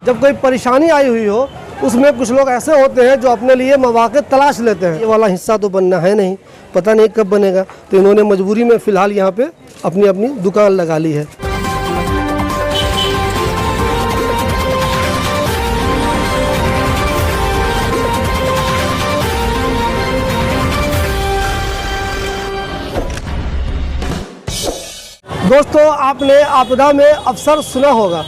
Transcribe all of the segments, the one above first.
जब कोई परेशानी आई हुई हो उसमें कुछ लोग ऐसे होते हैं जो अपने लिए मौके तलाश लेते हैं। ये वाला हिस्सा तो बनना है नहीं, पता नहीं कब बनेगा, तो इन्होंने मजबूरी में फ़िलहाल यहाँ पे अपनी अपनी दुकान लगा ली है। दोस्तों, आपने आपदा में अफसर सुना होगा।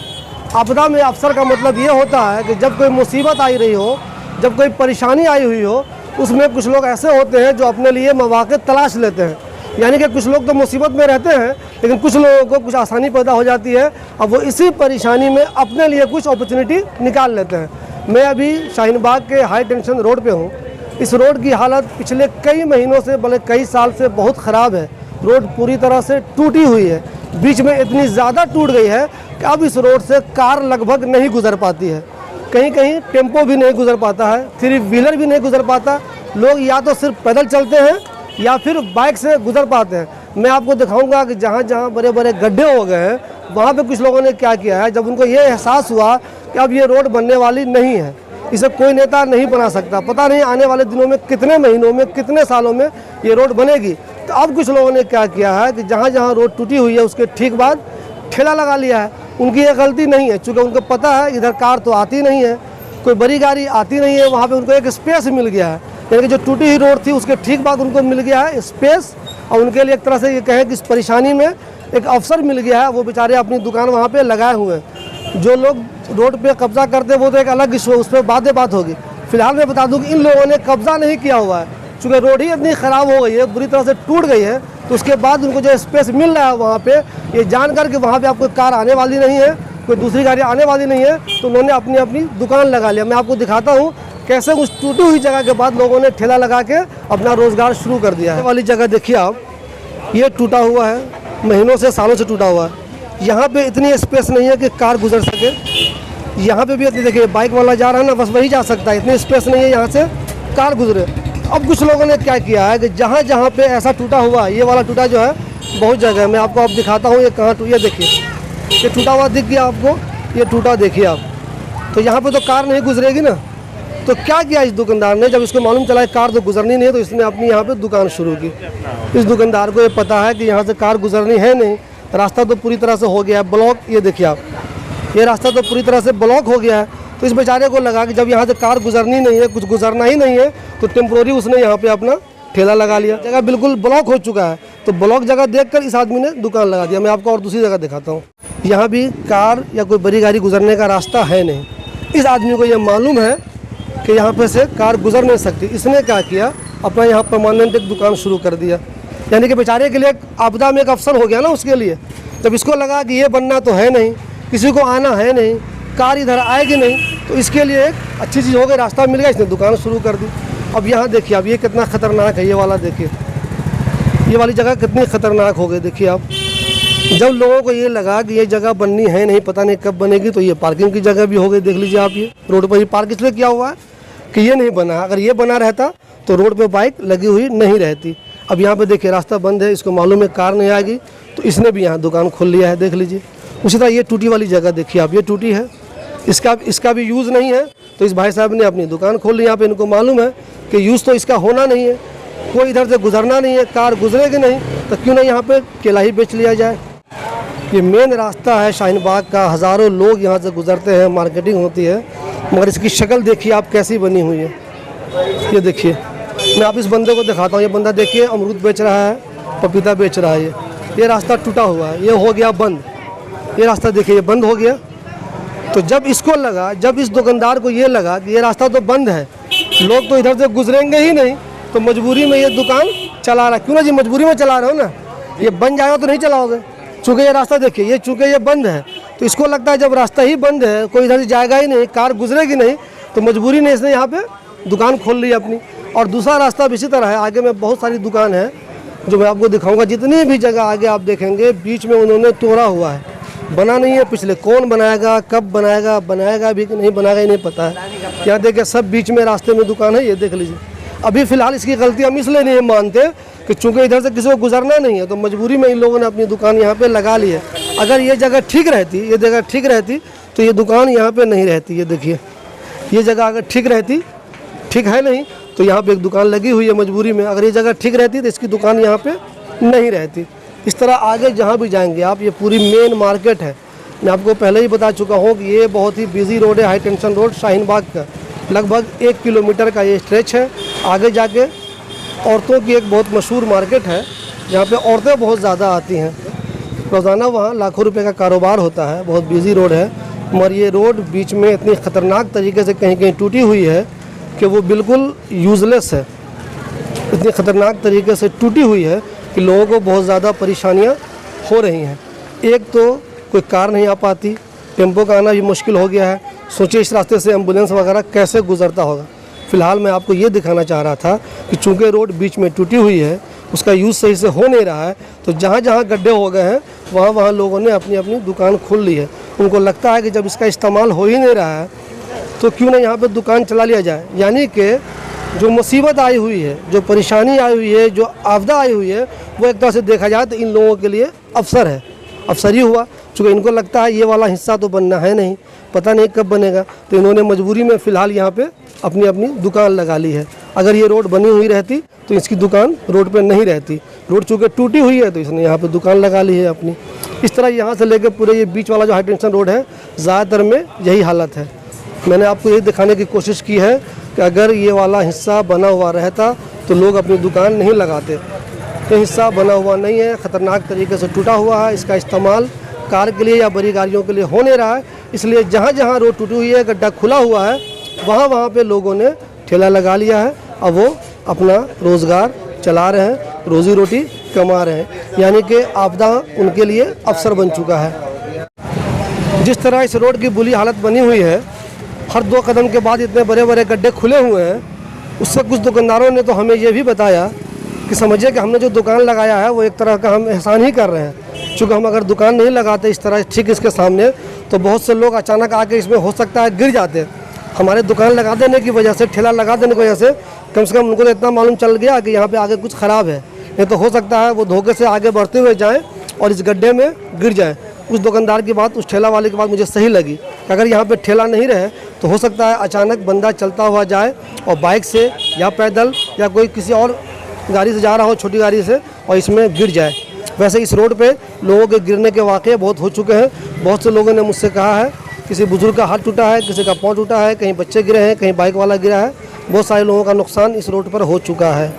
आपदा में अफसर का मतलब ये होता है कि जब कोई मुसीबत आई रही हो, जब कोई परेशानी आई हुई हो, उसमें कुछ लोग ऐसे होते हैं जो अपने लिए मौके तलाश लेते हैं। यानी कि कुछ लोग तो मुसीबत में रहते हैं, लेकिन कुछ लोगों को कुछ आसानी पैदा हो जाती है, अब वो इसी परेशानी में अपने लिए कुछ अपॉर्चुनिटी निकाल लेते हैं। मैं अभी शाहीन बाग के हाई टेंशन रोड पे हूँ। इस रोड की हालत पिछले कई महीनों से, बल्कि कई साल से बहुत ख़राब है। रोड पूरी तरह से टूटी हुई है, बीच में इतनी ज़्यादा टूट गई है कि अब इस रोड से कार लगभग नहीं गुजर पाती है। कहीं कहीं टेम्पो भी नहीं गुजर पाता है, 3 व्हीलर भी नहीं गुजर पाता। लोग या तो सिर्फ पैदल चलते हैं या फिर बाइक से गुजर पाते हैं। मैं आपको दिखाऊंगा कि जहाँ जहाँ बड़े बड़े गड्ढे हो गए हैं, वहाँ पे कुछ लोगों ने क्या किया है। जब उनको ये एहसास हुआ कि अब ये रोड बनने वाली नहीं है, इसे कोई नेता नहीं बना सकता, पता नहीं आने वाले दिनों में कितने महीनों में, कितने सालों में ये रोड बनेगी, तो अब कुछ लोगों ने क्या किया है कि जहाँ जहाँ रोड टूटी हुई है उसके ठीक बाद ठेला लगा लिया है। उनकी ये गलती नहीं है, चूँकि उनको पता है इधर कार तो आती नहीं है, कोई बड़ी गाड़ी आती नहीं है। वहाँ पे उनको एक स्पेस मिल गया है, यानी कि जो टूटी हुई रोड थी उसके ठीक बाद उनको मिल गया है स्पेस, और उनके लिए एक तरह से ये कहें कि इस परेशानी में एक अवसर मिल गया है। वो बेचारे अपनी दुकान वहाँ पर लगाए हुए हैं। जो लोग रोड पर कब्जा करते वो तो एक अलग इशू है, उस पर बात होगी। फिलहाल मैं बता दूँ कि इन लोगों ने कब्जा नहीं किया हुआ है, चूँकि रोड ही इतनी ख़राब हो गई है, बुरी तरह से टूट गई है, तो उसके बाद उनको जो स्पेस मिल रहा है वहाँ पे, ये जानकर कि वहाँ पे आपको कार आने वाली नहीं है, कोई दूसरी गाड़ी आने वाली नहीं है, तो उन्होंने अपनी अपनी दुकान लगा लिया। मैं आपको दिखाता हूँ कैसे उस टूटी हुई जगह के बाद लोगों ने ठेला लगा के अपना रोज़गार शुरू कर दिया है। ये वाली जगह देखिए आप, ये टूटा हुआ है, महीनों से सालों से टूटा हुआ है। यहाँ पर इतनी स्पेस नहीं है कि कार गुजर सके। यहाँ पर भी देखिए बाइक वाला जा रहा है ना, बस वही जा सकता है, इतनी स्पेस नहीं है यहाँ से कार गुजरे। अब कुछ लोगों ने क्या किया है कि जहाँ जहाँ पे ऐसा टूटा हुआ है, ये वाला टूटा जो है बहुत जगह है, मैं आपको अब दिखाता हूँ ये कहाँ ये देखिए, ये टूटा हुआ दिख गया आपको, ये टूटा देखिए आप, तो यहाँ पे तो कार नहीं गुजरेगी ना। तो क्या किया इस दुकानदार ने, जब इसको मालूम चला कार तो गुजरनी नहीं है, तो इसने अपनी यहाँ पे दुकान शुरू की। इस दुकानदार को ये पता है कि यहाँ से कार गुजरनी है नहीं, रास्ता तो पूरी तरह से हो गया है ब्लॉक। ये देखिए आप, ये रास्ता तो पूरी तरह से ब्लॉक हो गया है। तो इस बेचारे को लगा कि जब यहाँ से कार गुजरनी नहीं है, कुछ गुजरना ही नहीं है, तो टेम्प्रोरी उसने यहाँ पे अपना ठेला लगा लिया। जगह बिल्कुल ब्लॉक हो चुका है, तो ब्लॉक जगह देखकर इस आदमी ने दुकान लगा दिया। मैं आपको और दूसरी जगह दिखाता हूँ, यहाँ भी कार या कोई बड़ी गाड़ी गुजरने का रास्ता है नहीं। इस आदमी को ये मालूम है कि यहाँ पे से कार गुजर नहीं सकती, इसने क्या किया, अपना यहाँ परमानेंट एक दुकान शुरू कर दिया। यानी कि बेचारे के लिए आपदा में एक अवसर हो गया ना उसके लिए। जब इसको लगा कि ये बनना तो है नहीं, किसी को आना है नहीं, कार इधर आएगी नहीं, तो इसके लिए एक अच्छी चीज़ हो गई, रास्ता मिल गया, इसने दुकान शुरू कर दी। अब यहाँ देखिए, अब ये कितना ख़तरनाक है, ये वाला देखिए, ये वाली जगह कितनी ख़तरनाक हो गई। देखिए आप, जब लोगों को ये लगा कि ये जगह बननी है नहीं, पता नहीं कब बनेगी, तो ये पार्किंग की जगह भी हो गई। देख लीजिए आप, ये रोड पर ही पार्क इसलिए किया हुआ है कि ये नहीं बना। अगर ये बना रहता तो रोड पर बाइक लगी हुई नहीं रहती। अब यहाँ पर देखिए रास्ता बंद है, इसको मालूम है कार नहीं आएगी, तो इसने भी यहाँ दुकान खोल लिया है। देख लीजिए, उसी तरह ये टूटी वाली जगह देखिए आप, ये टूटी है, इसका भी यूज़ नहीं है, तो इस भाई साहब ने अपनी दुकान खोल ली। यहाँ पे इनको मालूम है कि यूज़ तो इसका होना नहीं है, कोई इधर से गुजरना नहीं है, कार गुजरेगी नहीं, तो क्यों ना यहाँ पे केला ही बेच लिया जाए। ये मेन रास्ता है शाहीन बाग का, हज़ारों लोग यहाँ से गुजरते हैं, मार्केटिंग होती है, मगर इसकी शक्ल देखिए आप कैसी बनी हुई है। ये देखिए, मैं आप इस बंदे को दिखाता हूँ। ये बंदा देखिए अमरूद बेच रहा है, पपीता बेच रहा है। ये रास्ता टूटा हुआ है, ये हो गया बंद। ये रास्ता देखिए, ये बंद हो गया। तो जब इसको लगा, जब इस दुकानदार को ये लगा कि ये रास्ता तो बंद है, लोग तो इधर से गुजरेंगे ही नहीं, तो मजबूरी में ये दुकान चला रहा है। क्यों ना जी, मजबूरी में चला रहे हो ना, ये बन जाएगा तो नहीं चलाओगे। चूँकि ये रास्ता देखिए, ये चूँकि ये बंद है, तो इसको लगता है जब रास्ता ही बंद है, कोई इधर से जाएगा ही नहीं, कार गुजरेगी नहीं, तो मजबूरी ने इसने यहाँ पे दुकान खोल ली अपनी। और दूसरा रास्ता भी इसी तरह है, आगे में बहुत सारी दुकान है जो मैं आपको दिखाऊंगा। जितनी भी जगह आगे आप देखेंगे, बीच में उन्होंने तोड़ा हुआ है, बना नहीं है। पिछले कौन बनाएगा, कब बनाएगा, बनाएगा भी कि नहीं बनाएगा ही नहीं पता है। यहाँ देखिए सब बीच में रास्ते में दुकान है, ये देख लीजिए। अभी फ़िलहाल इसकी गलती हम इसलिए नहीं मानते कि चूँकि इधर से किसी को गुजरना नहीं है, तो मजबूरी में इन लोगों ने अपनी दुकान यहाँ पे लगा ली है। अगर ये जगह ठीक रहती, ये जगह ठीक रहती, तो तो ये दुकान यहाँ पे नहीं रहती। ये देखिए, ये जगह अगर ठीक रहती, ठीक है नहीं, तो यहाँ पे एक दुकान लगी हुई है मजबूरी में। अगर ये जगह ठीक रहती तो इसकी दुकान यहाँ पे नहीं रहती। इस तरह आगे जहाँ भी जाएंगे आप, ये पूरी मेन मार्केट है। मैं आपको पहले ही बता चुका हूँ कि ये बहुत ही बिजी रोड है, high tension road Shaheen Bagh का। लगभग 1 किलोमीटर का ये स्ट्रेच है। आगे जाके औरतों की एक बहुत मशहूर मार्केट है, जहाँ पे औरतें बहुत ज़्यादा आती हैं। रोज़ाना वहाँ लाखों रुपए का कारोबार होता है। बहुत बिजी रोड है, मगर ये रोड बीच में इतनी ख़तरनाक तरीके से कहीं कहीं टूटी हुई है कि वो बिल्कुल यूज़लेस है। इतनी ख़तरनाक तरीके से टूटी हुई है कि लोगों को बहुत ज़्यादा परेशानियाँ हो रही हैं। एक तो कोई कार नहीं आ पाती, टेम्पो का आना भी मुश्किल हो गया है। सोचिए इस रास्ते से एम्बुलेंस वगैरह कैसे गुजरता होगा। फ़िलहाल मैं आपको ये दिखाना चाह रहा था कि चूँकि रोड बीच में टूटी हुई है, उसका यूज़ सही से हो नहीं रहा है, तो जहाँ जहाँ गड्ढे हो गए हैं वहाँ वहाँ लोगों ने अपनी अपनी दुकान खोल ली है। उनको लगता है कि जब इसका इस्तेमाल हो ही नहीं रहा है तो क्यों ना यहाँ पे दुकान चला लिया जाए। यानी कि जो मुसीबत आई हुई है, जो परेशानी आई हुई है, जो आपदा आई हुई है, वो एक तरह से देखा जाए तो इन लोगों के लिए अवसर है। अवसर ही हुआ, चूँकि इनको लगता है ये वाला हिस्सा तो बनना है नहीं, पता नहीं कब बनेगा, तो इन्होंने मजबूरी में फ़िलहाल यहाँ पे अपनी अपनी दुकान लगा ली है। अगर ये रोड बनी हुई रहती तो इसकी दुकान रोड पे नहीं रहती। रोड चूँकि टूटी हुई है तो इसने यहाँ पे दुकान लगा ली है अपनी। इस तरह यहाँ से लेकर पूरे ये बीच वाला जो हाई टेंशन रोड है, ज़्यादातर में यही हालत है। मैंने आपको ये दिखाने की कोशिश की है कि अगर ये वाला हिस्सा बना हुआ रहता तो लोग अपनी दुकान नहीं लगाते। ये हिस्सा बना हुआ नहीं है, ख़तरनाक तरीके से टूटा हुआ है। इसका इस्तेमाल कार के लिए या बड़ी गाड़ियों के लिए हो नहीं रहा है। इसलिए जहाँ जहाँ रोड टूटी हुई है, गड्ढा खुला हुआ है, वहाँ वहाँ पे लोगों ने ठेला लगा लिया है। अब वो अपना रोज़गार चला रहे हैं, रोज़ी रोटी कमा रहे हैं। यानी कि आपदा उनके लिए अवसर बन चुका है। जिस तरह इस रोड की बुरी हालत बनी हुई है, हर 2 कदम के बाद इतने बड़े बड़े गड्ढे खुले हुए हैं, उससे कुछ दुकानदारों ने तो हमें ये भी बताया कि समझिए कि हमने जो दुकान लगाया है वो एक तरह का हम एहसान ही कर रहे हैं। चूँकि हम अगर दुकान नहीं लगाते इस तरह ठीक इसके सामने, तो बहुत से लोग अचानक आके इसमें हो सकता है गिर जाते। हमारे दुकान लगा देने की वजह से, ठेला लगा देने की वजह से कम उनको तो इतना मालूम चल गया कि यहाँ पे आगे कुछ ख़राब है। नहीं तो हो सकता है वो धोखे से आगे बढ़ते हुए जाएं और इस गड्ढे में गिर जाएं। उस दुकानदार की बात, उस ठेला वाले की बात मुझे सही लगी कि अगर यहाँ पे ठेला नहीं रहे तो हो सकता है अचानक बंदा चलता हुआ जाए और बाइक से या पैदल या कोई किसी और गाड़ी से जा रहा हो, छोटी गाड़ी से, और इसमें गिर जाए। वैसे इस रोड पे लोगों के गिरने के वाक़े बहुत हो चुके हैं। बहुत से लोगों ने मुझसे कहा है किसी बुजुर्ग का हाथ टूटा है, किसी का पाँव टूटा है, कहीं बच्चे गिरे हैं, कहीं बाइक वाला गिरा है। बहुत सारे लोगों का नुकसान इस रोड पर हो चुका है।